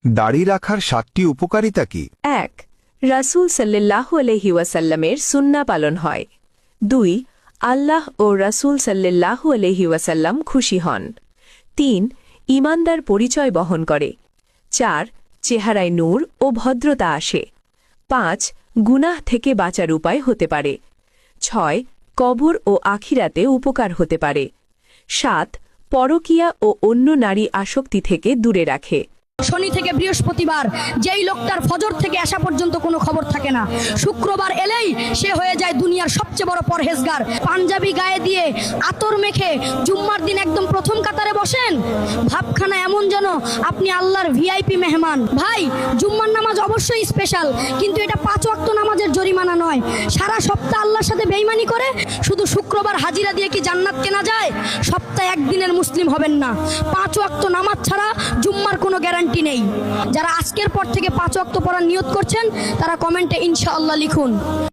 দাড়ি রাখার 7টি উপকারিতা কি? 1. রাসূল সাল্লাল্লাহু আলাইহি ওয়াসাল্লামের সুন্নাহ পালন হয়। 2. আল্লাহ ও রাসূল সাল্লাল্লাহু আলাইহি ওয়াসাল্লাম খুশি হন। 3. ঈমানদার পরিচয় বহন করে। 4. চেহারায় নূর ও ভদ্রতা আসে। 5. গুনাহ থেকে বাঁচার উপায় হতে পারে। 6. কবর ও আখিরাতে উপকার হতে পারে। 7. পরকীয়া ও অন্য নারী আসক্তি থেকে দূরে রাখে। শনি থেকে বৃহস্পতিবার যেই লোকটার ফজর থেকে আসা পর্যন্ত কোনো খবর থাকে না, শুক্রবার এলেই সে হয়ে যায় দুনিয়ার সবচেয়ে বড় পরহেজগার। পাঞ্জাবি গায়ে দিয়ে আতর মেখে জুম্মার দিন একদম প্রথম কাতারে বসেন, ভাবখানা এমন যেন আপনি আল্লাহর ভিআইপি মেহমান। ভাই, জুম্মার নামাজ অবশ্যই স্পেশাল, কিন্তু এটা 5 ওয়াক্ত নামাজের জরিমানা নয়। সারা সপ্তাহ আল্লাহর সাথে বেঈমানি করে শুধু শুক্রবার হাজিরা দিয়ে কি জান্নাত কেনা যায়? সপ্তাহে একদিনের মুসলিম হবেন না। 5 ওয়াক্ত নামাজ ছাড়া জুম্মার কোনো গ্যারান্টি নেই। যারা আজকের পর থেকে 5 ওয়াক্ত পড়ার নিয়ত করছেন তারা কমেন্টে ইনশাআল্লাহ লিখুন।